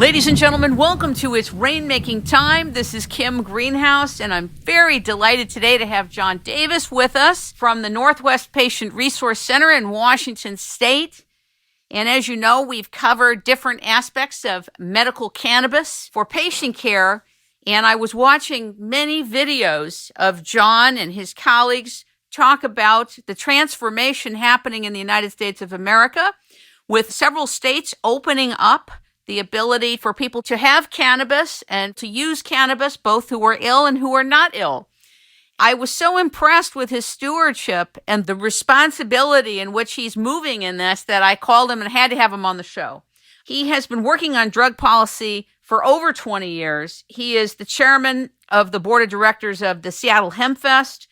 Ladies and gentlemen, welcome to It's Rainmaking Time. This is Kim Greenhouse, and I'm very delighted today to have John Davis with us from the Northwest Patient Resource Center in Washington State. And as you know, we've covered different aspects of medical cannabis for patient care. And I was watching many videos of John and his colleagues talk about the transformation happening in the United States of America, with several states opening up the ability for people to have cannabis and to use cannabis, both who are ill and who are not ill. I was so impressed with his stewardship and the responsibility in which he's moving in this that I called him and had to have him on the show. He has been working on drug policy for over 20 years. He is the chairman of the board of directors of the Seattle Hemp Fest.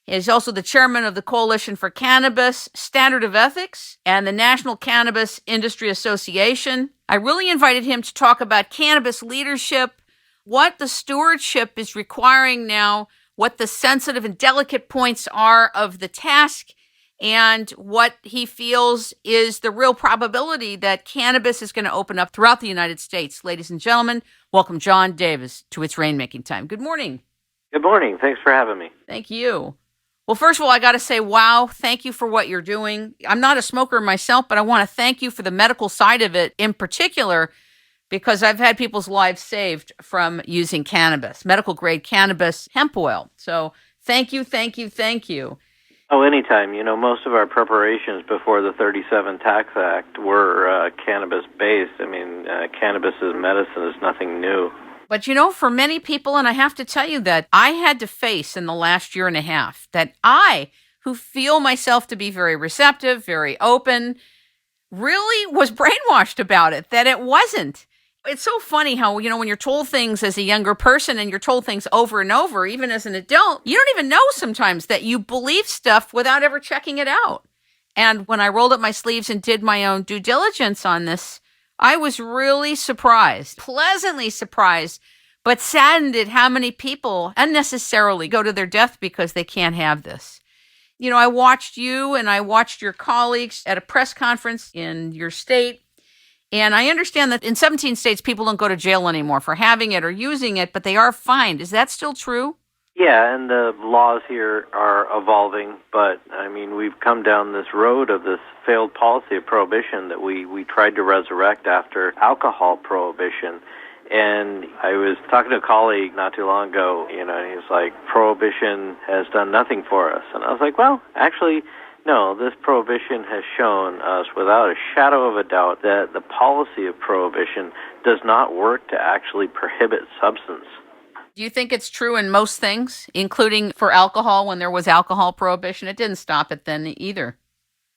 He is also the chairman of the Coalition for Cannabis Standard of Ethics and the National Cannabis Industry Association. I really invited him to talk about cannabis leadership, what the stewardship is requiring now, what the sensitive and delicate points are of the task, and what he feels is the real probability that cannabis is going to open up throughout the United States. Ladies and gentlemen, welcome John Davis to It's Rainmaking Time. Good morning. Good morning. Thanks for having me. Thank you. Well, first of all, I got to say, wow, thank you for what you're doing. I'm not a smoker myself, but I want to thank you for the medical side of it in particular, because I've had people's lives saved from using cannabis, medical grade cannabis hemp oil. So thank you, thank you, thank you. Oh, anytime. You know, most of our preparations before the 37 Tax Act were cannabis-based. I mean, cannabis as medicine is nothing new. But you know, for many people, and I have to tell you that I had to face in the last year and a half, that I, who feel myself to be very receptive, very open, really was brainwashed about it, that it wasn't. It's so funny how, you know, when you're told things as a younger person and you're told things over and over, even as an adult, you don't even know sometimes that you believe stuff without ever checking it out. And when I rolled up my sleeves and did my own due diligence on this, I was really surprised, pleasantly surprised, but saddened at how many people unnecessarily go to their death because they can't have this. You know, I watched you and I watched your colleagues at a press conference in your state. And I understand that in 17 states, people don't go to jail anymore for having it or using it, but they are fined. Is that still true? Yeah, and the laws here are evolving, but, I mean, we've come down this road of this failed policy of prohibition that we tried to resurrect after alcohol prohibition. And I was talking to a colleague not too long ago, you know, and he was like, prohibition has done nothing for us. And I was like, well, actually, no, this prohibition has shown us without a shadow of a doubt that the policy of prohibition does not work to actually prohibit substance. Do you think it's true in most things, including for alcohol when there was alcohol prohibition? It didn't stop it then either.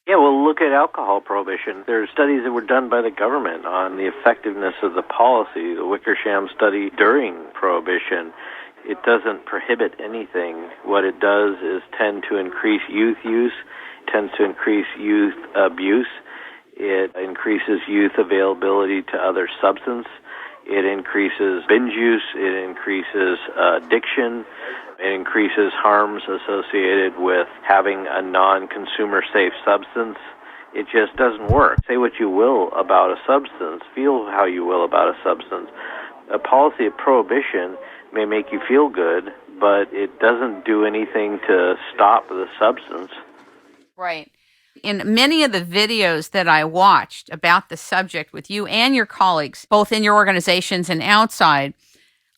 Yeah, well, look at alcohol prohibition. There are studies that were done by the government on the effectiveness of the policy. The Wickersham study during prohibition, it doesn't prohibit anything. What it does is tend to increase youth use, tends to increase youth abuse. It increases youth availability to other substance. It increases binge use. It increases addiction. It increases harms associated with having a non-consumer safe substance. It just doesn't work. Say what you will about a substance. Feel how you will about a substance. A policy of prohibition may make you feel good, but it doesn't do anything to stop the substance. Right. In many of the videos that I watched about the subject with you and your colleagues, both in your organizations and outside,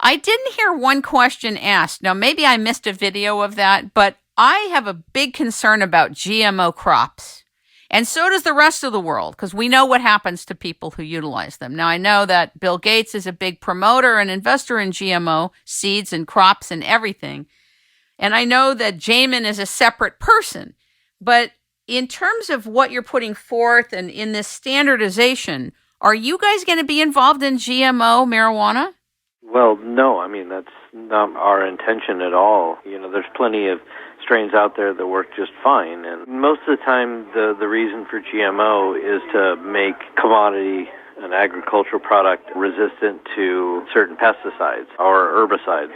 I didn't hear one question asked. Now, maybe I missed a video of that, but I have a big concern about GMO crops. And so does the rest of the world, because we know what happens to people who utilize them. Now, I know that Bill Gates is a big promoter and investor in GMO seeds and crops and everything. And I know that Jamin is a separate person. But in terms of what you're putting forth and in this standardization, are you guys going to be involved in GMO marijuana? Well, no. I mean, that's not our intention at all. You know, there's plenty of strains out there that work just fine. And most of the time, the reason for GMO is to make commodity, an agricultural product, resistant to certain pesticides or herbicides.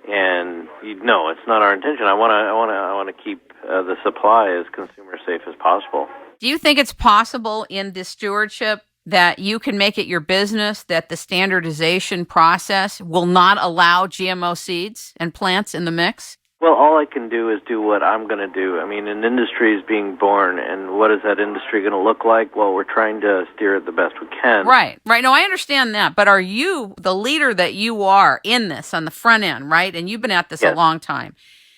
And no, it's not our intention. I want to keep the supply as consumer safe as possible. Do you think it's possible in this stewardship that you can make it your business that the standardization process will not allow GMO seeds and plants in the mix? Well, all I can do is do what I'm going to do. I mean, an industry is being born, and what is that industry going to look like? Well, we're trying to steer it the best we can. Right. No, I understand that. But are you the leader that you are in this on the front end, right? And you've been at this a long time.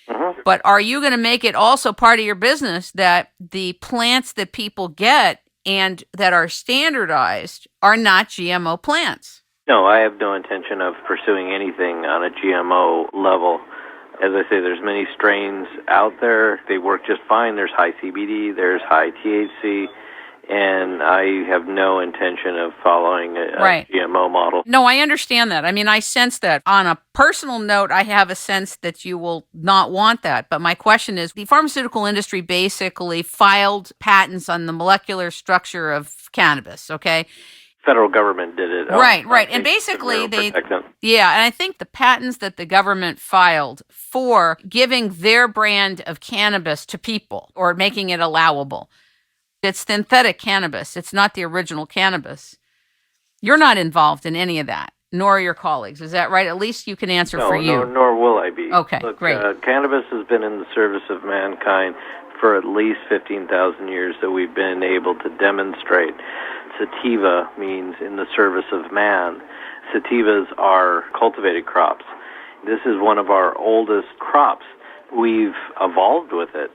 Mm-hmm. But are you going to make it also part of your business that the plants that people get and that are standardized are not GMO plants? No, I have no intention of pursuing anything on a GMO level. As I say, there's many strains out there. They work just fine. There's high CBD, there's high THC, and I have no intention of following a GMO model. No, I understand that. I mean, I sense that. On a personal note, I have a sense that you will not want that. But my question is, the pharmaceutical industry basically filed patents on the molecular structure of cannabis, okay? Federal government did it. Right. And basically and I think the patents that the government filed for giving their brand of cannabis to people or making it allowable, it's synthetic cannabis. It's not the original cannabis. You're not involved in any of that, nor are your colleagues. Is that right? At least you can answer for you. No, nor will I be. Okay, Look, great. Cannabis has been in the service of mankind for at least 15,000 years that we've been able to demonstrate. Sativa means in the service of man. Sativas are cultivated crops. This is one of our oldest crops. We've evolved with it.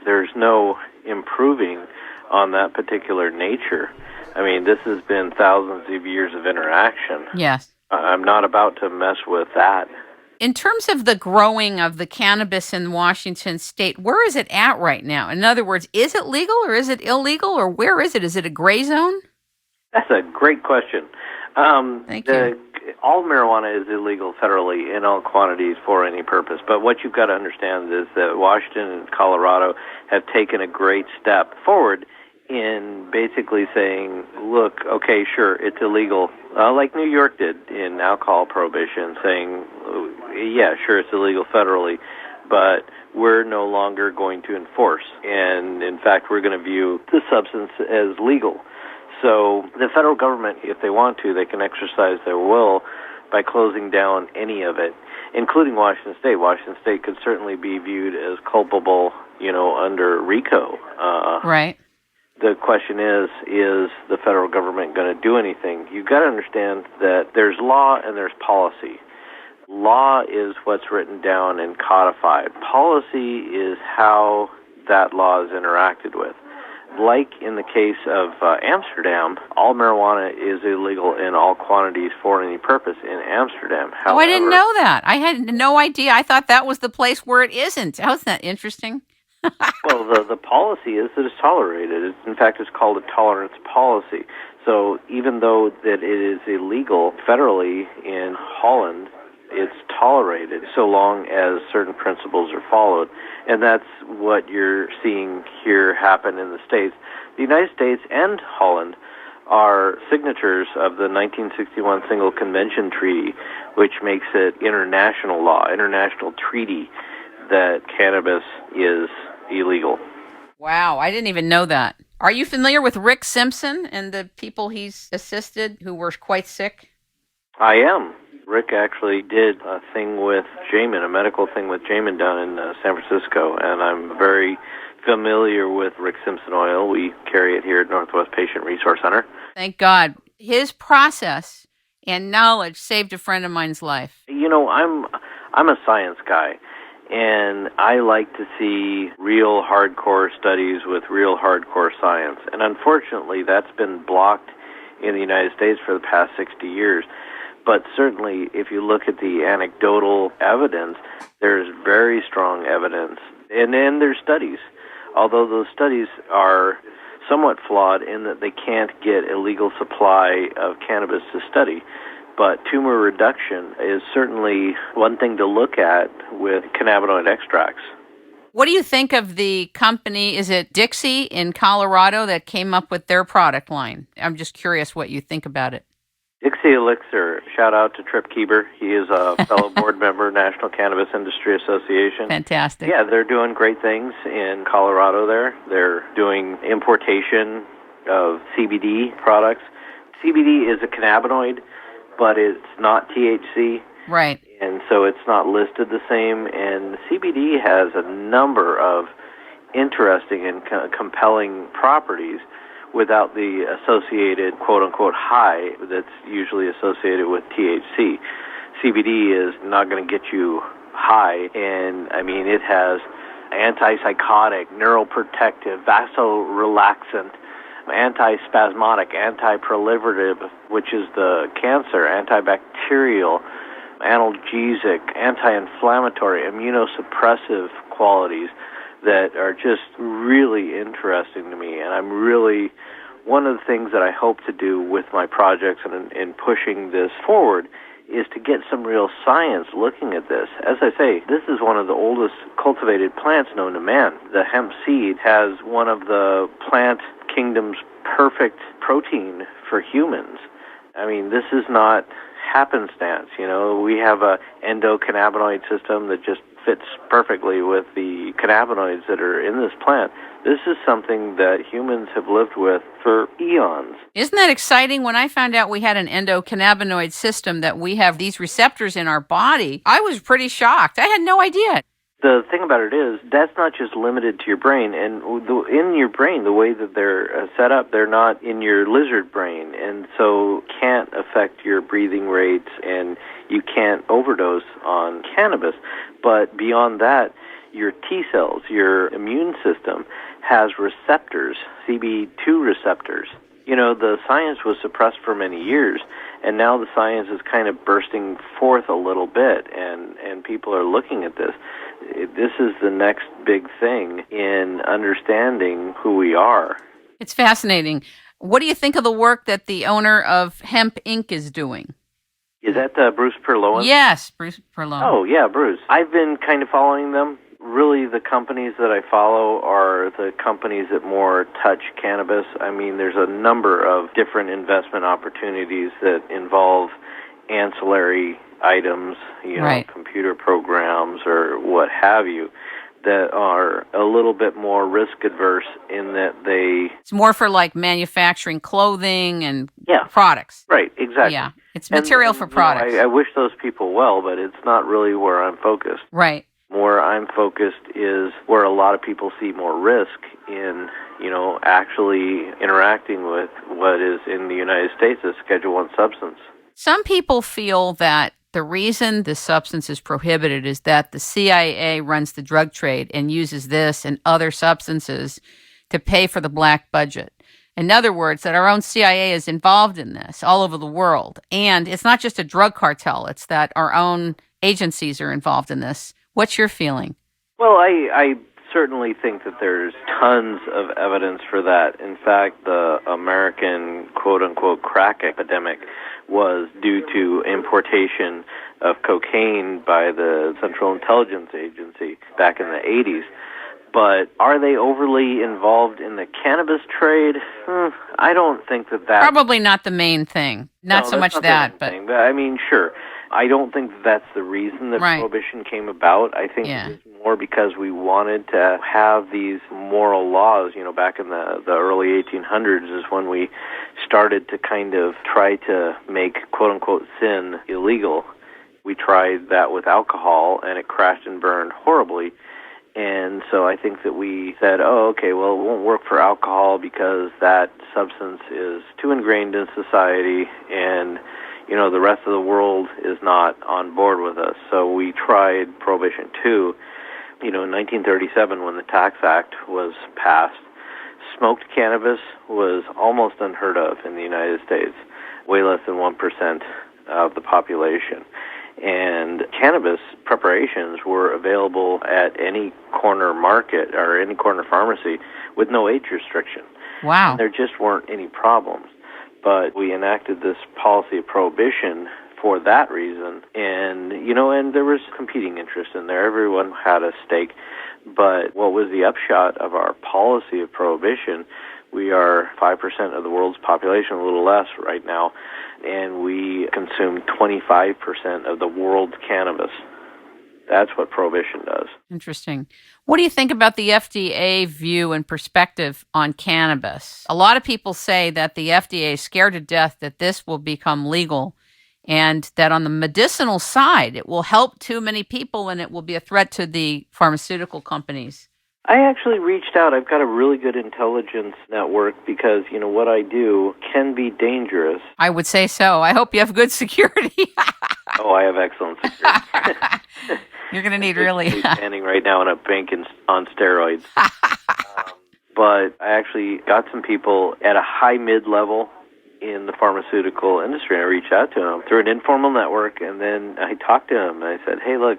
There's no improving on that particular nature. I mean, this has been thousands of years of interaction. Yes. I'm not about to mess with that. In terms of the growing of the cannabis in Washington state, where is it at right now? In other words, is it legal or is it illegal or where is it? Is it a gray zone? That's a great question. Thank you. All marijuana is illegal federally in all quantities for any purpose. But what you've got to understand is that Washington and Colorado have taken a great step forward in basically saying, look, okay, sure, it's illegal, like New York did in alcohol prohibition, saying, yeah, sure, it's illegal federally, but we're no longer going to enforce. And, in fact, we're going to view the substance as legal. So the federal government, if they want to, they can exercise their will by closing down any of it, including Washington State. Washington State could certainly be viewed as culpable, under RICO. Right. The question is the federal government going to do anything? You've got to understand that there's law and there's policy. Law is what's written down and codified. Policy is how that law is interacted with. Like in the case of Amsterdam, all marijuana is illegal in all quantities for any purpose in Amsterdam. However, I didn't know that. I had no idea. I thought that was the place where it isn't. How's that interesting? Well, the policy is that it's tolerated. In fact, it's called a tolerance policy. So even though that it is illegal federally in Holland, it's tolerated so long as certain principles are followed. And that's what you're seeing here happen in the States. The United States and Holland are signatories of the 1961 Single Convention Treaty, which makes it international law, international treaty, that cannabis is illegal. Wow, I didn't even know that. Are you familiar with Rick Simpson and the people he's assisted who were quite sick? I am. Rick actually did a thing with Jamin, a medical thing with Jamin down in San Francisco, and I'm very familiar with Rick Simpson oil. We carry it here at Northwest Patient Resource Center. Thank God. His process and knowledge saved a friend of mine's life. I'm a science guy, and I like to see real hardcore studies with real hardcore science. And unfortunately, that's been blocked in the United States for the past 60 years. But certainly, if you look at the anecdotal evidence, there's very strong evidence. And then there's studies, although those studies are somewhat flawed in that they can't get a legal supply of cannabis to study. But tumor reduction is certainly one thing to look at with cannabinoid extracts. What do you think of the company, is it Dixie in Colorado, that came up with their product line? I'm just curious what you think about it. Dixie Elixir, shout out to Trip Kieber. He is a fellow board member, National Cannabis Industry Association. Fantastic. Yeah, they're doing great things in Colorado there. They're doing importation of CBD products. CBD is a cannabinoid, but it's not THC. Right. And so it's not listed the same. And CBD has a number of interesting and compelling properties without the associated quote-unquote high that's usually associated with THC. CBD is not going to get you high, and I mean it has antipsychotic, neuroprotective, vasorelaxant, antispasmodic, antiproliferative, which is the cancer, antibacterial, analgesic, anti-inflammatory, immunosuppressive qualities that are just really interesting to me. And I'm really, one of the things that I hope to do with my projects and in pushing this forward is to get some real science looking at this. As I say, this is one of the oldest cultivated plants known to man. The hemp seed has one of the plant kingdom's perfect protein for humans. I mean, this is not happenstance. You know, we have a endocannabinoid system that just fits perfectly with the cannabinoids that are in this plant. This is something that humans have lived with for eons. Isn't that exciting? When I found out we had an endocannabinoid system, that we have these receptors in our body, I was pretty shocked. I had no idea. The thing about it is, that's not just limited to your brain. And in your brain, the way that they're set up, they're not in your lizard brain. And so can't affect your breathing rates, and you can't overdose on cannabis. But beyond that, your T cells, your immune system, has receptors, CB2 receptors. You know, the science was suppressed for many years, and now the science is kind of bursting forth a little bit, and people are looking at this. This is the next big thing in understanding who we are. It's fascinating. What do you think of the work that the owner of Hemp Inc. is doing? Is that Bruce Perlowan? Yes, Bruce Perlowan. Oh, yeah, Bruce. I've been kind of following them. Really, the companies that I follow are the companies that more touch cannabis. I mean, there's a number of different investment opportunities that involve ancillary items, you know, right, computer programs or what have you, that are a little bit more risk adverse in that they... It's more for like manufacturing clothing and products. Right, exactly. Yeah, it's material for products. You know, I wish those people well, but it's not really where I'm focused. Right. Where I'm focused is where a lot of people see more risk in, you know, actually interacting with what is in the United States a Schedule I substance. Some people feel that the reason the substance is prohibited is that the CIA runs the drug trade and uses this and other substances to pay for the black budget. In other words, that our own CIA is involved in this all over the world. And it's not just a drug cartel, it's that our own agencies are involved in this. What's your feeling? Well, I certainly think that there's tons of evidence for that. In fact, the American quote-unquote crack epidemic was due to importation of cocaine by the Central Intelligence Agency back in the 80s. But are they overly involved in the cannabis trade? I don't think that... Probably not the main thing. Not so much that, but... But I mean, sure. I don't think that's the reason that Prohibition came about. I think it was more because we wanted to have these moral laws. You know, back in the early 1800s is when we started to kind of try to make quote-unquote sin illegal. We tried that with alcohol, and it crashed and burned horribly. And so I think that we said, oh, okay, well, it won't work for alcohol because that substance is too ingrained in society, and you know, the rest of the world is not on board with us. So we tried Prohibition 2. You know, in 1937, when the Tax Act was passed, smoked cannabis was almost unheard of in the United States, way less than 1% of the population. And cannabis preparations were available at any corner market or any corner pharmacy with no age restriction. Wow. And there just weren't any problems. But we enacted this policy of prohibition for that reason. And, you know, and there was competing interest in there. Everyone had a stake. But what was the upshot of our policy of prohibition? We are 5% of the world's population, a little less right now, and we consume 25% of the world's cannabis. That's what prohibition does. Interesting. What do you think about the FDA view and perspective on cannabis? A lot of people say that the FDA is scared to death that this will become legal and that on the medicinal side, it will help too many people and it will be a threat to the pharmaceutical companies. I actually reached out. I've got a really good intelligence network because, what I do can be dangerous. I would say so. I hope you have good security. Oh, I have excellent security. You're going to need really... standing right now in a bank on steroids. But I actually got some people at a high mid-level in the pharmaceutical industry, and I reached out to them through an informal network, and then I talked to them, and I said, hey, look,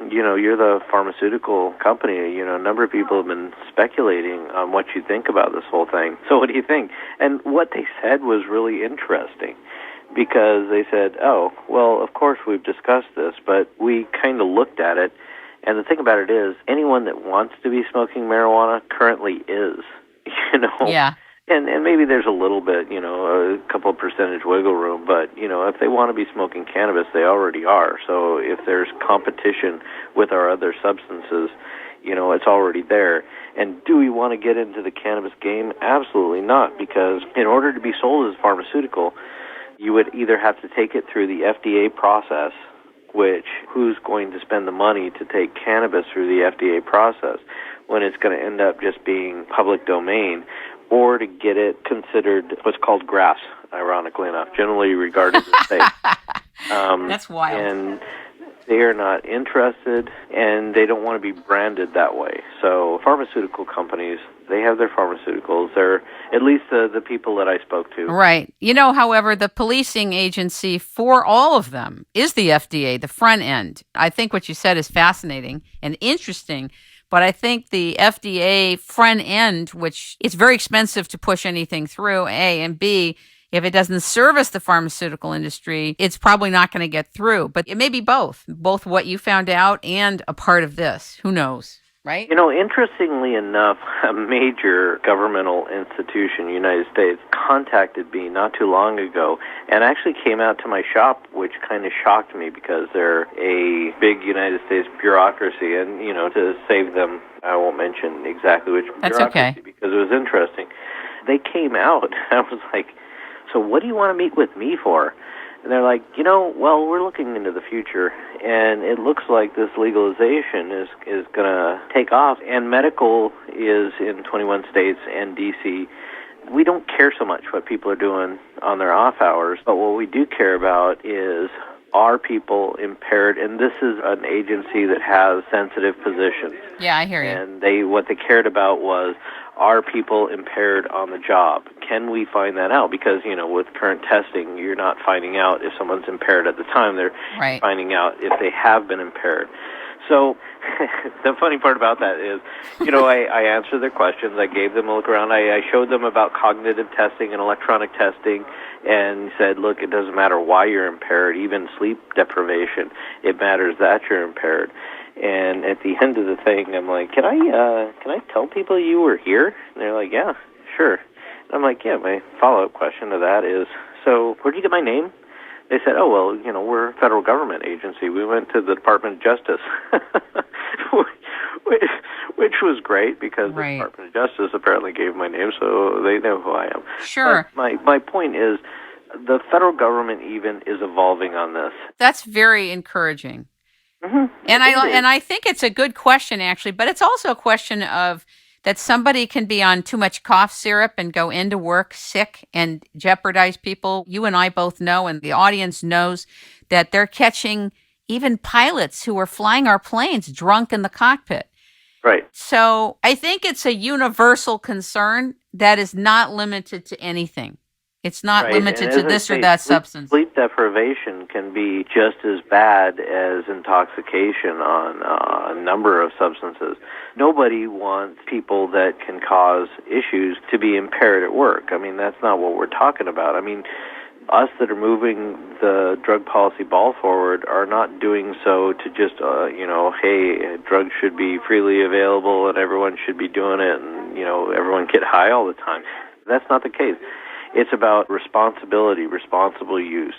you're the pharmaceutical company. A number of people have been speculating on what you think about this whole thing. So what do you think? And what they said was really interesting because they said, oh, well, of course we've discussed this, but we kind of looked at it. And the thing about it is anyone that wants to be smoking marijuana currently is, Yeah. And maybe there's a little bit, a couple of percentage wiggle room, but, if they want to be smoking cannabis, they already are. So if there's competition with our other substances, it's already there. And do we want to get into the cannabis game? Absolutely not, because in order to be sold as pharmaceutical, you would either have to take it through the FDA process, which who's going to spend the money to take cannabis through the FDA process when it's going to end up just being public domain, or to get it considered what's called grass, ironically enough, generally regarded as safe. That's wild. And they are not interested, and they don't want to be branded that way. So pharmaceutical companies, they have their pharmaceuticals. They're at least the people that I spoke to. Right. However, the policing agency for all of them is the FDA, the front end. I think what you said is fascinating and interesting. But I think the FDA front end, which it's very expensive to push anything through, A, and B, if it doesn't service the pharmaceutical industry, it's probably not going to get through. But it may be both what you found out and a part of this. Who knows, right? Interestingly enough, a major governmental institution, United States, contacted me not too long ago and actually came out to my shop, which kind of shocked me because they're a big United States bureaucracy. And, to save them, I won't mention exactly which That's bureaucracy okay. Because it was interesting. They came out. I was like, so what do you want to meet with me for? And they're like, well, we're looking into the future, and it looks like this legalization is going to take off, and medical is in 21 states and D.C. We don't care so much what people are doing on their off hours, but what we do care about is, are people impaired? And this is an agency that has sensitive positions. Yeah, I hear you. And what they cared about was, are people impaired on the job? Can we find that out? Because, with current testing, you're not finding out if someone's impaired at the time. They're finding out if they have been impaired. So the funny part about that is, I answered their questions. I gave them a look around. I showed them about cognitive testing and electronic testing and said, look, it doesn't matter why you're impaired, even sleep deprivation. It matters that you're impaired. And at the end of the thing, I'm like, can I tell people you were here? And they're like, yeah, sure. And I'm like, yeah, my follow-up question to that is, so where'd you get my name? They said, oh, well, we're a federal government agency. We went to the Department of Justice, which was great because the Department of Justice apparently gave my name, so they know who I am. Sure. But my point is, the federal government even is evolving on this. That's very encouraging. Mm-hmm. And I think it's a good question, actually, but it's also a question of that somebody can be on too much cough syrup and go into work sick and jeopardize people. You and I both know, and the audience knows, that they're catching even pilots who are flying our planes drunk in the cockpit. Right. So I think it's a universal concern that is not limited to anything. It's not limited to this or that substance. Sleep deprivation can be just as bad as intoxication on a number of substances. Nobody wants people that can cause issues to be impaired at work. I mean, that's not what we're talking about. I mean, us that are moving the drug policy ball forward are not doing so to just, hey, drugs should be freely available and everyone should be doing it and, everyone get high all the time. That's not the case. It's about responsibility, responsible use,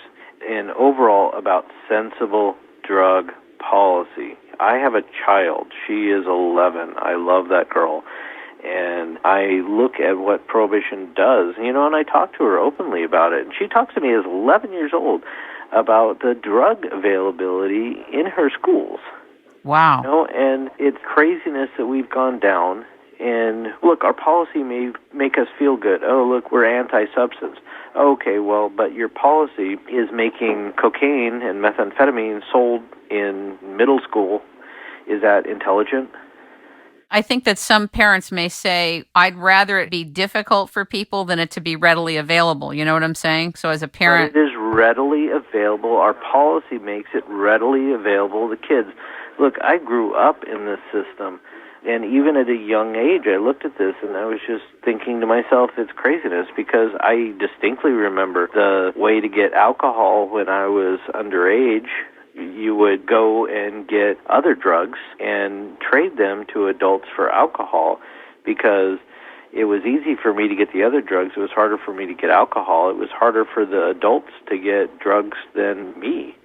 and overall about sensible drug policy. I have a child. She is 11. I love that girl. And I look at what Prohibition does, and I talk to her openly about it. And she talks to me as 11 years old about the drug availability in her schools. Wow. And it's craziness that we've gone down. And look, our policy may make us feel good. Oh, look, we're anti-substance. Okay, well, but your policy is making cocaine and methamphetamine sold in middle school. Is that intelligent? I think that some parents may say, I'd rather it be difficult for people than it to be readily available. You know what I'm saying? So as a parent... But it is readily available. Our policy makes it readily available to kids. Look, I grew up in this system, and even at a young age, I looked at this, and I was just thinking to myself, it's craziness, because I distinctly remember the way to get alcohol when I was underage. You would go and get other drugs and trade them to adults for alcohol, because it was easy for me to get the other drugs. It was harder for me to get alcohol. It was harder for the adults to get drugs than me.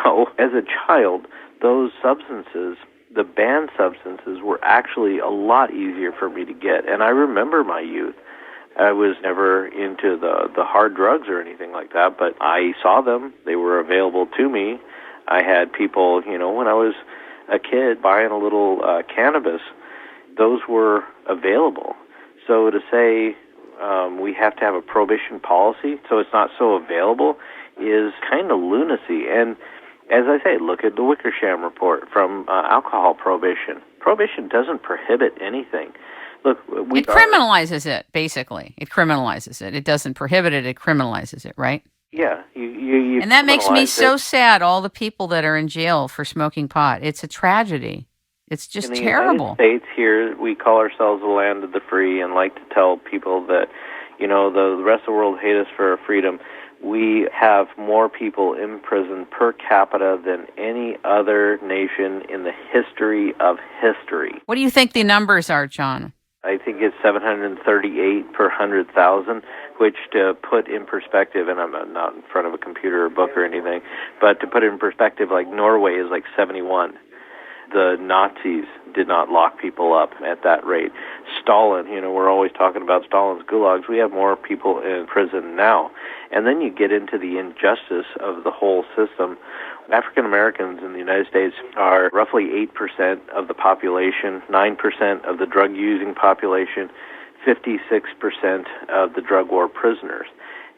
So as a child, those substances, the banned substances, were actually a lot easier for me to get. And I remember my youth. I was never into the hard drugs or anything like that, but I saw them. They were available to me. I had people, when I was a kid buying a little cannabis, those were available. So to say we have to have a prohibition policy so it's not so available is kind of lunacy. And as I say, look at the Wickersham report from alcohol prohibition. Prohibition doesn't prohibit anything. Look, it criminalizes it, basically. It criminalizes it. It doesn't prohibit it, it criminalizes it, right? Yeah. You and that makes me so sad, all the people that are in jail for smoking pot. It's a tragedy. It's just terrible. In the United States here, we call ourselves the land of the free and like to tell people that, the rest of the world hate us for our freedom. We have more people in prison per capita than any other nation in the history of history. What do you think the numbers are, John? I think it's 738 per 100,000, which, to put in perspective, and I'm not in front of a computer or book or anything, but to put it in perspective, like Norway is like 71. The Nazis did not lock people up at that rate. Stalin, we're always talking about Stalin's gulags. We have more people in prison now. And then you get into the injustice of the whole system. African Americans in the United States are roughly 8% of the population, 9% of the drug-using population, 56% of the drug war prisoners.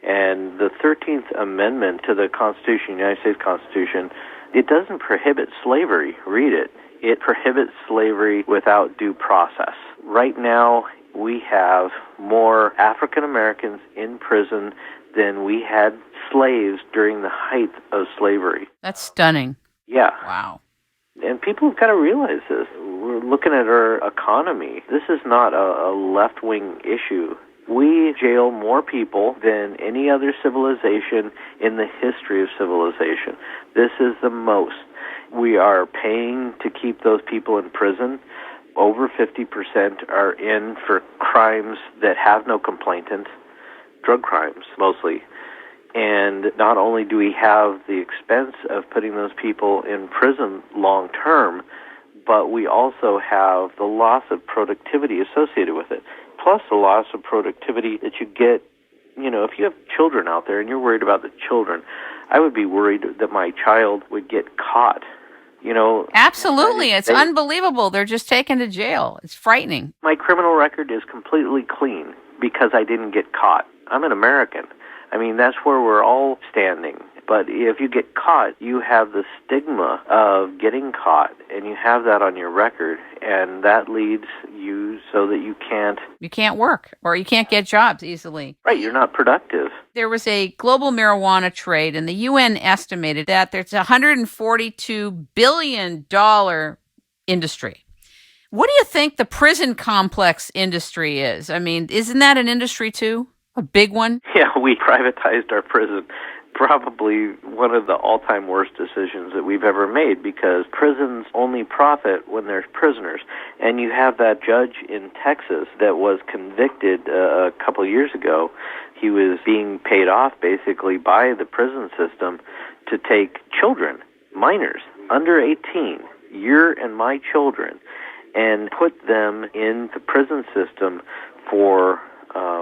And the 13th Amendment to the Constitution, United States Constitution, it doesn't prohibit slavery. Read it. It prohibits slavery without due process. Right now, we have more African Americans in prison than we had slaves during the height of slavery. That's stunning. Yeah. Wow. And people have got to realize this. We're looking at our economy. This is not a left-wing issue. We jail more people than any other civilization in the history of civilization. This is the most. We are paying to keep those people in prison. Over 50% are in for crimes that have no complainant, drug crimes mostly. And not only do we have the expense of putting those people in prison long term, but we also have the loss of productivity associated with it. Plus the loss of productivity that you get, if you have children out there and you're worried about the children, I would be worried that my child would get caught. Absolutely. It's unbelievable. They're just taken to jail. It's frightening. My criminal record is completely clean because I didn't get caught. I'm an American. I mean, that's where we're all standing. But if you get caught, you have the stigma of getting caught, and you have that on your record, and that leads you so that you can't work, or you can't get jobs easily. Right, you're not productive. There was a global marijuana trade, and the UN estimated that there's a $142 billion industry. What do you think the prison complex industry is? I mean, isn't that an industry too? A big one? Yeah, we privatized our prison. Probably one of the all-time worst decisions that we've ever made, because prisons only profit when there's prisoners. And you have that judge in Texas that was convicted a couple of years ago. He was being paid off basically by the prison system to take children, minors, under 18, your and my children, and put them in the prison system for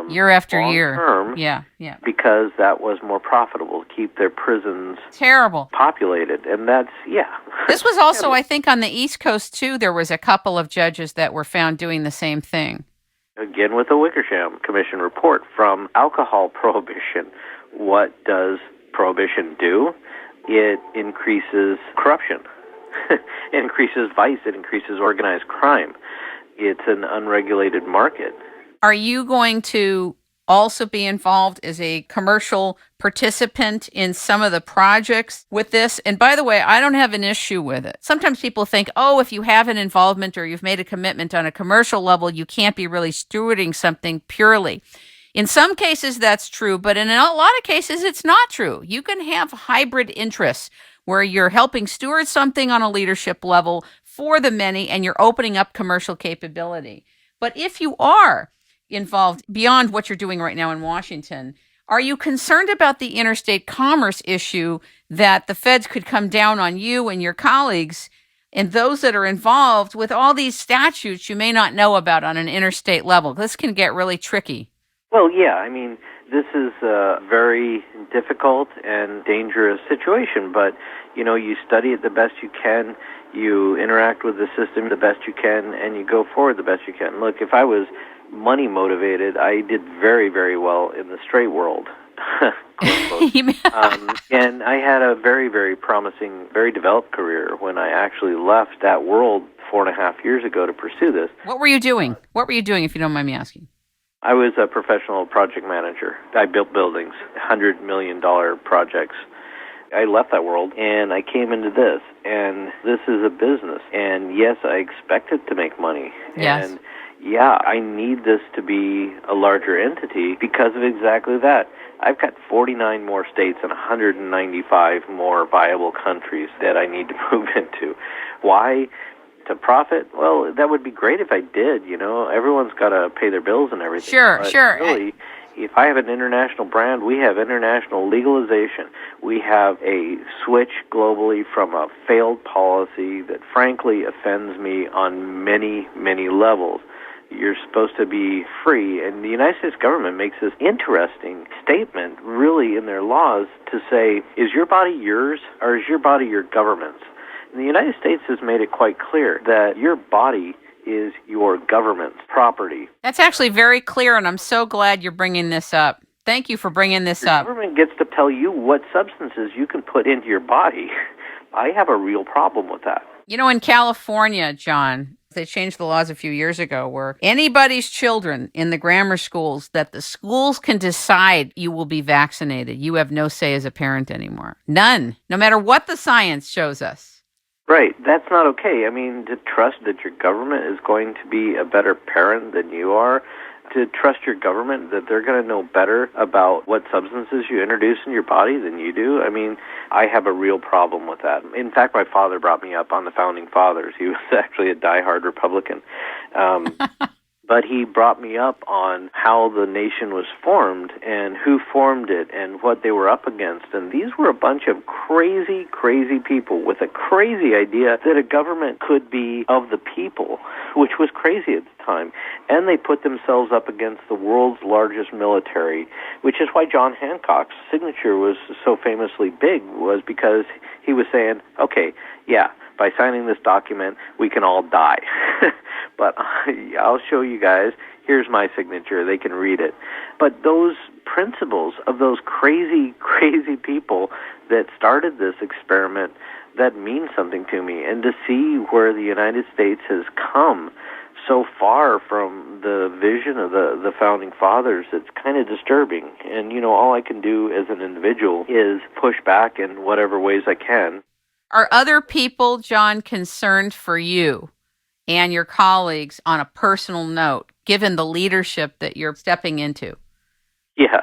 year after long year. term, Yeah. because that was more profitable to keep their prisons Terrible. populated. And that's, This was also, I think, on the East Coast, too. There was a couple of judges that were found doing the same thing. Again, with the Wickersham Commission report from alcohol prohibition, what does prohibition do? It increases corruption. It increases vice. It increases organized crime. It's an unregulated market. Are you going to also be involved as a commercial participant in some of the projects with this? And by the way, I don't have an issue with it. Sometimes people think, oh, if you have an involvement or you've made a commitment on a commercial level, you can't be really stewarding something purely. In some cases, that's true, but in a lot of cases, it's not true. You can have hybrid interests where you're helping steward something on a leadership level for the many and you're opening up commercial capability. But if you are involved beyond what you're doing right now in Washington, are you concerned about the interstate commerce issue that the feds could come down on you and your colleagues and those that are involved with all these statutes you may not know about on an interstate level? This can get really tricky. Well, yeah, this is a very difficult and dangerous situation, but, you study it the best you can, you interact with the system the best you can, and you go forward the best you can. Look, if I was money motivated, I did very, very well in the straight world. And I had a very, very promising, very developed career when I actually left that world 4.5 years ago to pursue this. What were you doing? What were you doing, if you don't mind me asking? I was a professional project manager. I built buildings, $100 million projects. I left that world and I came into this, and this is a business. And yes, I expected to make money. Yes. And yeah, I need this to be a larger entity because of exactly that. I've got 49 more states and 195 more viable countries that I need to move into. Why? To profit? Well, that would be great if I did, Everyone's got to pay their bills and everything. Sure. Really, if I have an international brand, we have international legalization. We have a switch globally from a failed policy that frankly offends me on many, many levels. You're supposed to be free, and the United States government makes this interesting statement, really, in their laws to say, is your body yours or is your body your government's? And the United States has made it quite clear that your body is your government's property. That's actually very clear, and I'm so glad you're bringing this up. Thank you for bringing this up. The government gets to tell you what substances you can put into your body. I have a real problem with that. In California, John, they changed the laws a few years ago where anybody's children in the grammar schools, that the schools can decide you will be vaccinated. You have no say as a parent anymore. None, no matter what the science shows us. Right. That's not okay. To trust that your government is going to be a better parent than you are, to trust your government that they're going to know better about what substances you introduce in your body than you do. I have a real problem with that. In fact, my father brought me up on the Founding Fathers. He was actually a diehard Republican. But he brought me up on how the nation was formed and who formed it and what they were up against. And these were a bunch of crazy, crazy people with a crazy idea that a government could be of the people, which was crazy at the time. And they put themselves up against the world's largest military, which is why John Hancock's signature was so famously big, was because he was saying, okay, yeah, by signing this document, we can all die. But I'll show you guys. Here's my signature. They can read it. But those principles of those crazy, crazy people that started this experiment, that means something to me. And to see where the United States has come so far from the vision of the Founding Fathers, it's kind of disturbing. And, all I can do as an individual is push back in whatever ways I can. Are other people, John, concerned for you and your colleagues on a personal note, given the leadership that you're stepping into? Yeah,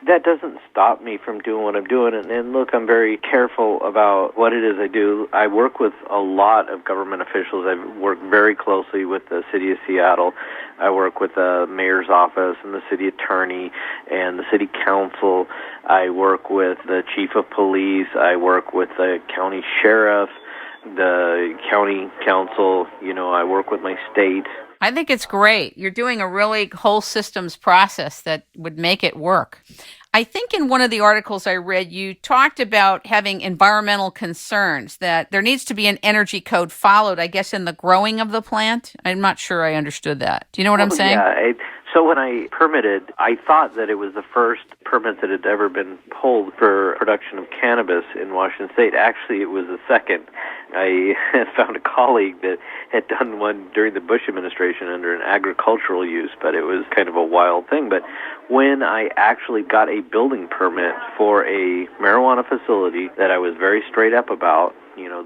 that doesn't stop me from doing what I'm doing. And look, I'm very careful about what it is I do. I work with a lot of government officials. I work very closely with the city of Seattle. I work with the mayor's office and the city attorney and the city council. I work with the chief of police. I work with the county sheriff. the county council. I work with my state. I think it's great. You're doing a really whole systems process that would make it work. I think in one of the articles I read, you talked about having environmental concerns, that there needs to be an energy code followed, I guess, in the growing of the plant. I'm not sure I understood that. Do you know what I'm saying? Yeah. So when I permitted, I thought that it was the first permit that had ever been pulled for production of cannabis in Washington State. Actually, it was the second. I found a colleague that had done one during the Bush administration under an agricultural use, but it was kind of a wild thing. But when I actually got a building permit for a marijuana facility that I was very straight up about,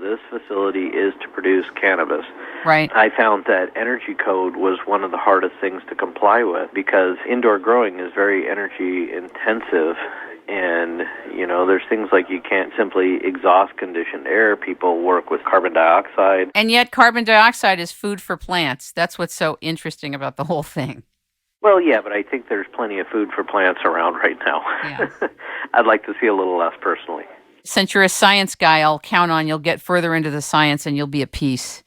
this facility is to produce cannabis. Right. I found that energy code was one of the hardest things to comply with because indoor growing is very energy intensive. And, there's things like you can't simply exhaust conditioned air. People work with carbon dioxide. And yet carbon dioxide is food for plants. That's what's so interesting about the whole thing. Well, yeah, but I think there's plenty of food for plants around right now. Yeah. I'd like to see a little less personally. Since you're a science guy, I'll count on you'll get further into the science and you'll be at peace.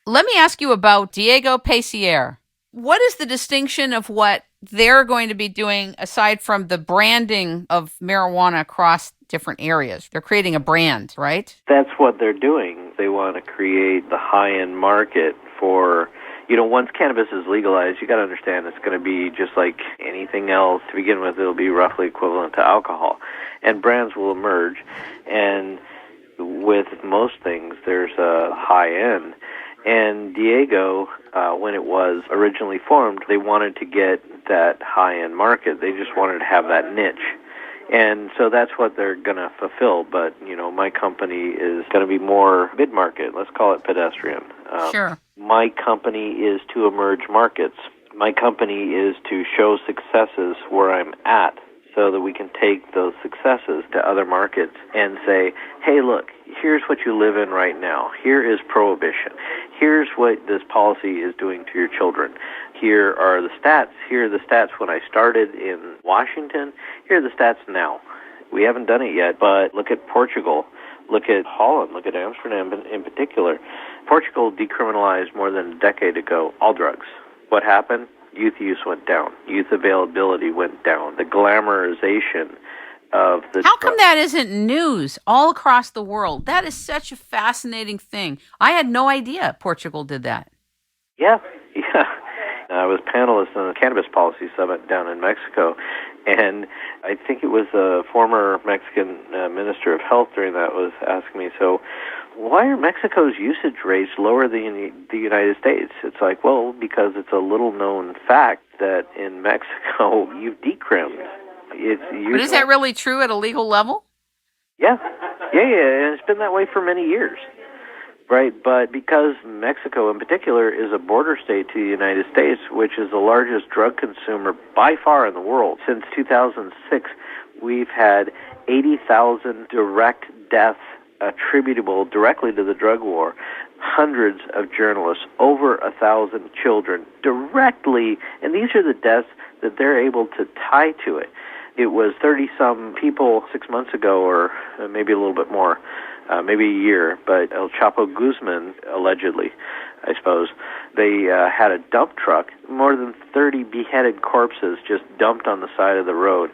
Let me ask you about Diego Pacier. What is the distinction of what they're going to be doing aside from the branding of marijuana across different areas? They're creating a brand, right? That's what they're doing. They want to create the high-end market for, once cannabis is legalized, you got to understand it's going to be just like anything else. To begin with, it'll be roughly equivalent to alcohol. And brands will emerge. And with most things, there's a high end. And Diego, when it was originally formed, they wanted to get that high-end market. They just wanted to have that niche. And so that's what they're going to fulfill. But, my company is going to be more mid-market. Let's call it pedestrian. Sure. My company is to emerge markets. My company is to show successes where I'm at so that we can take those successes to other markets and say, hey, look, here's what you live in right now. Here is prohibition. Here's what this policy is doing to your children. Here are the stats. Here are the stats when I started in Washington. Here are the stats now. We haven't done it yet, but look at Portugal. Look at Holland. Look at Amsterdam in particular. Portugal decriminalized more than a decade ago all drugs. What happened? Youth use went down. Youth availability went down. The glamorization of the How come that isn't news all across the world? That is such a fascinating thing. I had no idea Portugal did that. Yeah. I was panelist on the Cannabis Policy Summit down in Mexico, and I think it was the former Mexican Minister of Health during that was asking me, so why are Mexico's usage rates lower than the United States? It's like, well, because it's a little-known fact that in Mexico you've decrimmed. But is that really true at a legal level? Yeah, and it's been that way for many years, right? But because Mexico in particular is a border state to the United States, which is the largest drug consumer by far in the world, since 2006, we've had 80,000 direct deaths attributable directly to the drug war, hundreds of journalists, over 1,000 children directly, and these are the deaths that they're able to tie to it. It was 30-some people 6 months ago, or maybe a little bit more, maybe a year, but El Chapo Guzman, allegedly, I suppose, they had a dump truck, more than 30 beheaded corpses just dumped on the side of the road.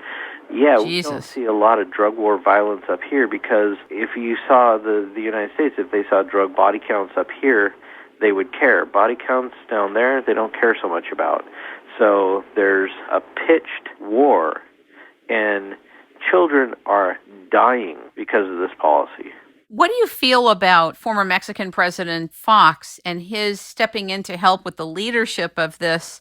Yeah, Jesus. We don't see a lot of drug war violence up here because if you saw the United States, if they saw drug body counts up here, they would care. Body counts down there, they don't care so much about. So there's a pitched war, and children are dying because of this policy. What do you feel about former Mexican President Fox and his stepping in to help with the leadership of this?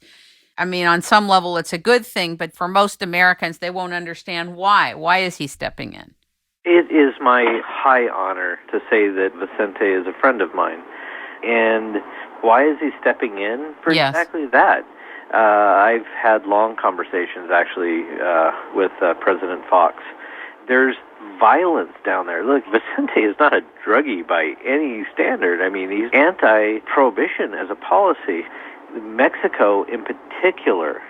I mean, on some level, it's a good thing, but for most Americans, they won't understand why. Why is he stepping in? It is my high honor to say that Vicente is a friend of mine. And why is he stepping in? For exactly that. I've had long conversations, actually, with President Fox. There's violence down there. Look, Vicente is not a druggie by any standard. I mean, he's anti-prohibition as a policy. Mexico, in particular,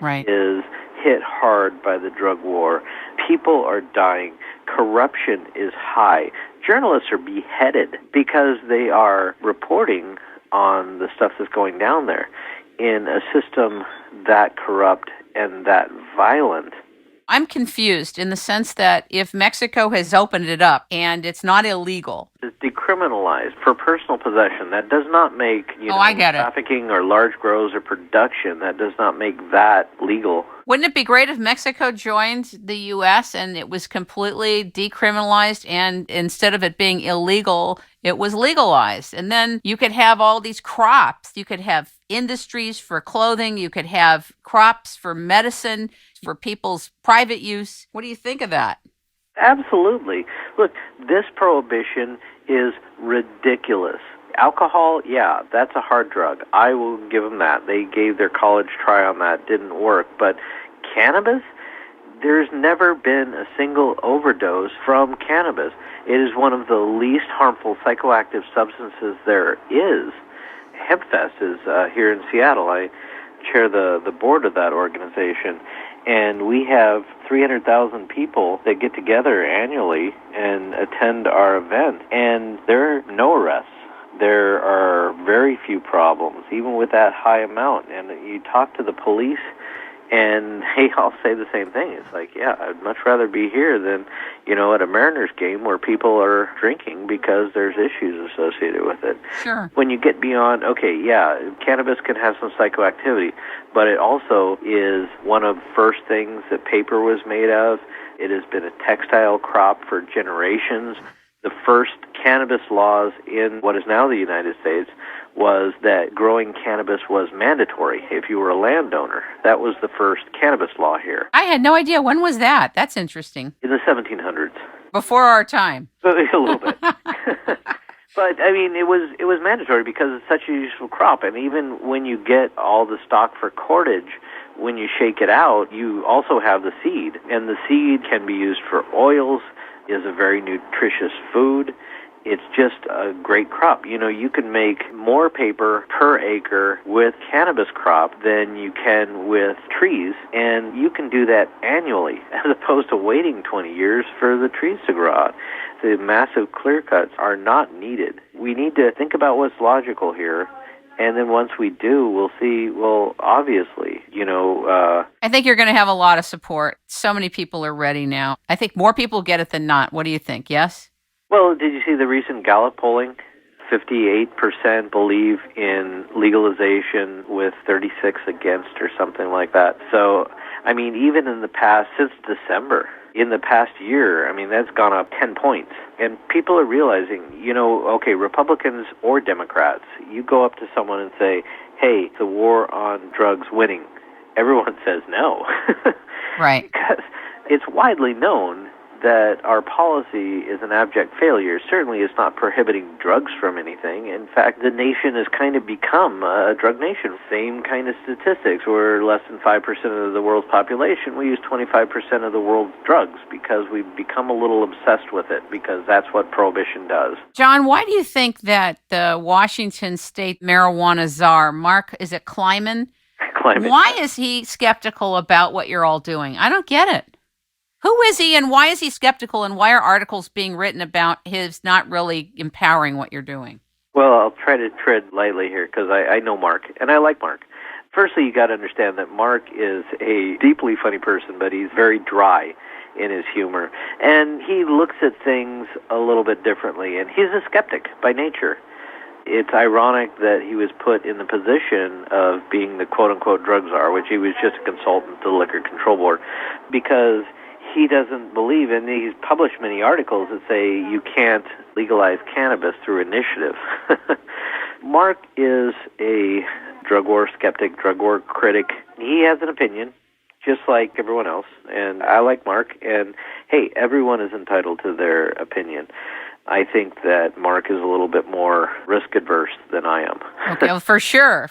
right, is hit hard by the drug war. People are dying. Corruption is high. Journalists are beheaded because they are reporting on the stuff that's going down there. In a system that corrupt and that violent, I'm confused in the sense that if Mexico has opened it up and it's not illegal. it's decriminalized for personal possession. That does not make I get it. trafficking or large grows or production. That does not make that legal. Wouldn't it be great if Mexico joined the U.S. and it was completely decriminalized and instead of it being illegal, it was legalized? And then you could have all these crops. You could have industries for clothing. You could have crops for medicine, for people's private use. What do you think of that? Absolutely. Look, this prohibition is ridiculous. Alcohol, yeah, that's a hard drug. I will give them that. They gave their college try on that. Didn't work. But cannabis? There's never been a single overdose from cannabis. It is one of the least harmful psychoactive substances there is. HempFest is here in Seattle. I chair the board of that organization. And we have 300,000 people that get together annually and attend our event. And there are no arrests. There are very few problems, even with that high amount. And you talk to the police, and they all say the same thing. It's like, yeah, I'd much rather be here than, at a Mariners game where people are drinking because there's issues associated with it. Sure. When you get beyond, cannabis can have some psychoactivity, but it also is one of the first things that paper was made of. It has been a textile crop for generations. The first cannabis laws in what is now the United States was that growing cannabis was mandatory if you were a landowner. That was the first cannabis law here. I had no idea. When was that? That's interesting. In the 1700s. Before our time. A little bit. But, it was mandatory because it's such a useful crop. And even when you get all the stock for cordage, when you shake it out, you also have the seed. And the seed can be used for oils, is a very nutritious food. It's just a great crop. You can make more paper per acre with cannabis crop than you can with trees, and you can do that annually as opposed to waiting 20 years for the trees to grow out. The massive clear cuts are not needed. We need to think about what's logical here. And then once we do, we'll see, obviously, I think you're going to have a lot of support. So many people are ready now. I think more people get it than not. What do you think? Yes? Well, did you see the recent Gallup polling? 58% believe in legalization with 36 against or something like that. So, even in the past, since December, in the past year, that's gone up 10 points. And people are realizing, Republicans or Democrats, you go up to someone and say, hey, the war on drugs winning. Everyone says no. Right. Because it's widely known that our policy is an abject failure. Certainly it's not prohibiting drugs from anything. In fact, the nation has kind of become a drug nation. Same kind of statistics. We're less than 5% of the world's population. We use 25% of the world's drugs because we've become a little obsessed with it because that's what prohibition does. John, why do you think that the Washington State marijuana czar, Mark, is it Kleiman? Why is he skeptical about what you're all doing? I don't get it. Who is he and why is he skeptical and why are articles being written about his not really empowering what you're doing? Well, I'll try to tread lightly here because I know Mark and I like Mark. Firstly, you got to understand that Mark is a deeply funny person, but he's very dry in his humor. And he looks at things a little bit differently, and he's a skeptic by nature. It's ironic that he was put in the position of being the quote-unquote drug czar, which he was just a consultant to the Liquor Control Board, because he doesn't believe, and he's published many articles that say you can't legalize cannabis through initiative. Mark is a drug war skeptic, drug war critic. He has an opinion, just like everyone else, and I like Mark, and hey, everyone is entitled to their opinion. I think that Mark is a little bit more risk-averse than I am. Okay, well, for sure.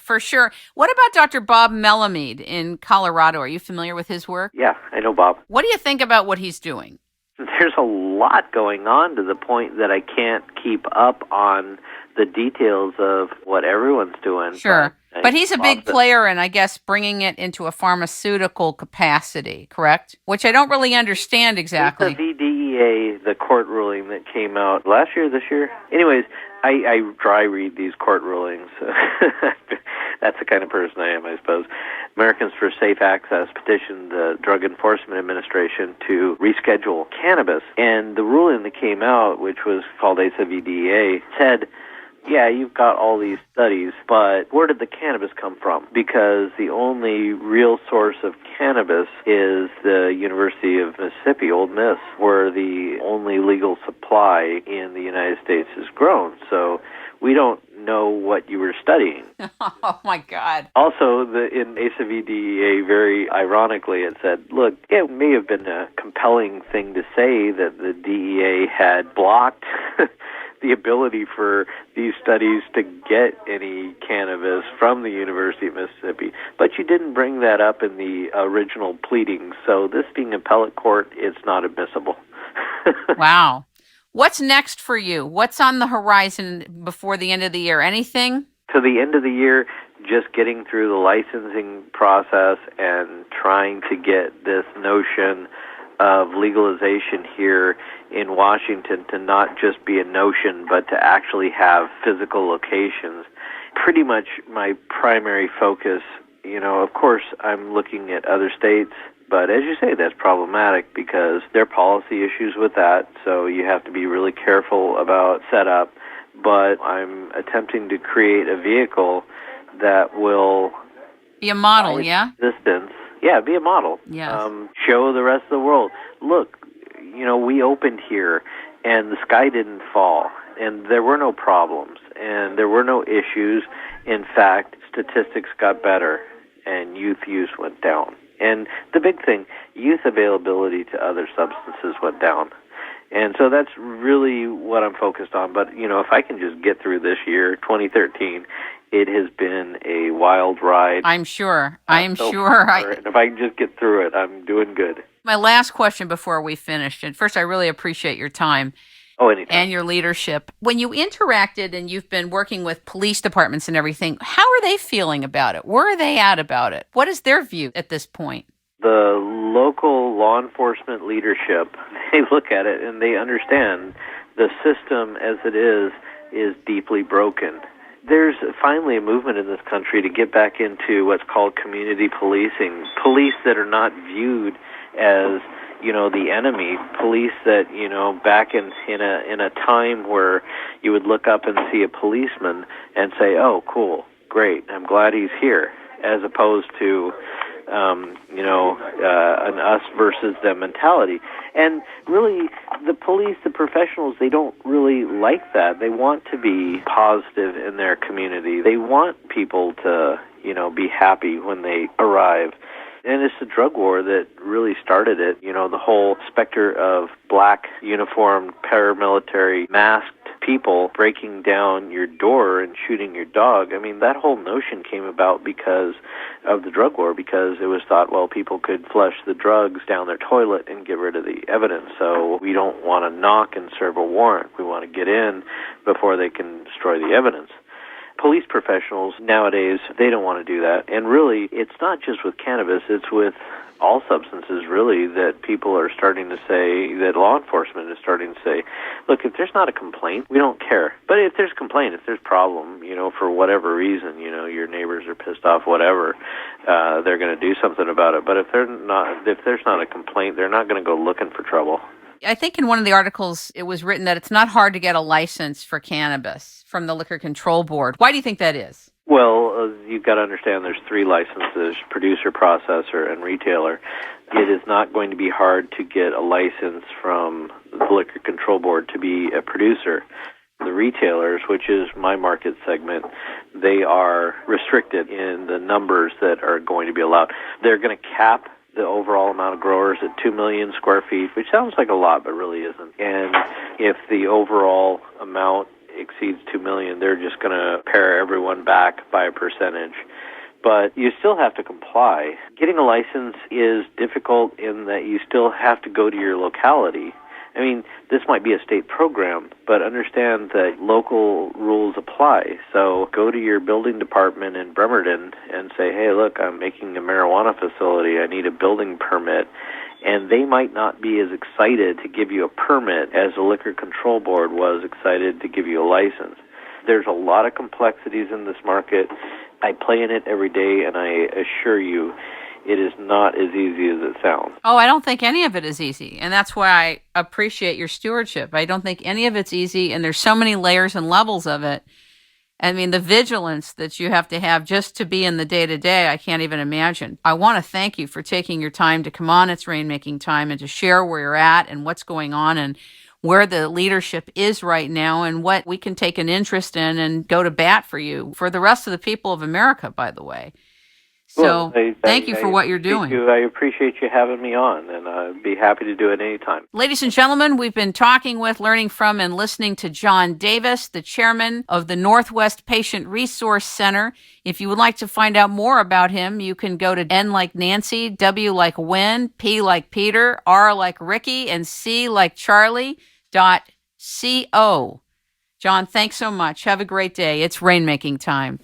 What about Dr. Bob Melamede in Colorado? Are you familiar with his work? Yeah, I know Bob. What do you think about what he's doing? There's a lot going on to the point that I can't keep up on the details of what everyone's doing. Sure. But he's a big player in, I guess, bringing it into a pharmaceutical capacity, correct? Which I don't really understand exactly. The VDEA, the court ruling that came out last year, this year? Anyways, I dry read these court rulings. That's the kind of person I am, I suppose. Americans for Safe Access petitioned the Drug Enforcement Administration to reschedule cannabis. And the ruling that came out, which was called ASA-VDEA, said, yeah, you've got all these studies, but where did the cannabis come from? Because the only real source of cannabis is the University of Mississippi, Ole Miss, where the only legal supply in the United States is grown. So we don't know what you were studying. Oh, my God. Also, in ASA-VDEA, very ironically, it said, look, it may have been a compelling thing to say that the DEA had blocked the ability for these studies to get any cannabis from the University of Mississippi, but you didn't bring that up in the original pleadings. So this being appellate court, it's not admissible. Wow. What's next for you? What's on the horizon before the end of the year? Anything? To the end of the year, just getting through the licensing process and trying to get this notion of legalization here in Washington to not just be a notion, but to actually have physical locations. Pretty much my primary focus, of course, I'm looking at other states, but as you say, that's problematic because there are policy issues with that, so you have to be really careful about setup. But I'm attempting to create a vehicle that will be a model, yeah? Existence. Yeah, be a model. Yes. Show the rest of the world. Look, we opened here, and the sky didn't fall, and there were no problems, and there were no issues. In fact, statistics got better, and youth use went down. And the big thing, youth availability to other substances went down. And so that's really what I'm focused on. But, if I can just get through this year, 2013, it has been a wild ride. I'm sure. And if I can just get through it, I'm doing good. My last question before we finish. And first, I really appreciate your time. Oh, anytime. And your leadership. When you interacted and you've been working with police departments and everything, how are they feeling about it? Where are they at about it? What is their view at this point? The local law enforcement leadership, they look at it and they understand the system as it is deeply broken. There's finally a movement in this country to get back into what's called community policing, police that are not viewed as the enemy, police that, back in a time where you would look up and see a policeman and say, oh, cool, great, I'm glad he's here, as opposed to, an us versus them mentality. And really, the police, the professionals, they don't really like that. They want to be positive in their community. They want people to, be happy when they arrive. And it's the drug war that really started it. The whole specter of black uniformed paramilitary masked people breaking down your door and shooting your dog. I mean, that whole notion came about because of the drug war, because it was thought, well, people could flush the drugs down their toilet and get rid of the evidence. So we don't want to knock and serve a warrant. We want to get in before they can destroy the evidence. Police professionals nowadays, they don't want to do that. And really, it's not just with cannabis, it's with all substances, really, that people are starting to say, that law enforcement is starting to say, look, if there's not a complaint, we don't care. But if there's a complaint, if there's a problem, for whatever reason, your neighbors are pissed off, whatever, they're going to do something about it. But if there's not a complaint, they're not going to go looking for trouble. I think in one of the articles, it was written that it's not hard to get a license for cannabis from the Liquor Control Board. Why do you think that is? Well, you've got to understand there's three licenses, producer, processor, and retailer. It is not going to be hard to get a license from the Liquor Control Board to be a producer. The retailers, which is my market segment, they are restricted in the numbers that are going to be allowed. They're going to cap the overall amount of growers at 2 million square feet, which sounds like a lot, but really isn't. And if the overall amount exceeds 2 million, they're just going to pare everyone back by a percentage. But you still have to comply. Getting a license is difficult in that you still have to go to your locality I mean, this might be a state program, but understand that local rules apply. So go to your building department in Bremerton and say, hey, look, I'm making a marijuana facility. I need a building permit. And they might not be as excited to give you a permit as the Liquor Control Board was excited to give you a license. There's a lot of complexities in this market. I play in it every day, and I assure you it is not as easy as it sounds. Oh, I don't think any of it is easy, and that's why I appreciate your stewardship. I don't think any of it's easy, and there's so many layers and levels of it. I mean, the vigilance that you have to have just to be in the day-to-day, I can't even imagine. I want to thank you for taking your time to come on It's Rainmaking Time and to share where you're at and what's going on and where the leadership is right now and what we can take an interest in and go to bat for you, for the rest of the people of America, by the way. So thank you for what you're doing. I appreciate you having me on, and I'd be happy to do it anytime. Ladies and gentlemen, we've been talking with, learning from, and listening to John Davis, the chairman of the Northwest Patient Resource Center. If you would like to find out more about him, you can go to N like Nancy, W like Win, P like Peter, R like Ricky, and C like Charlie.co. John, thanks so much. Have a great day. It's Rainmaking Time.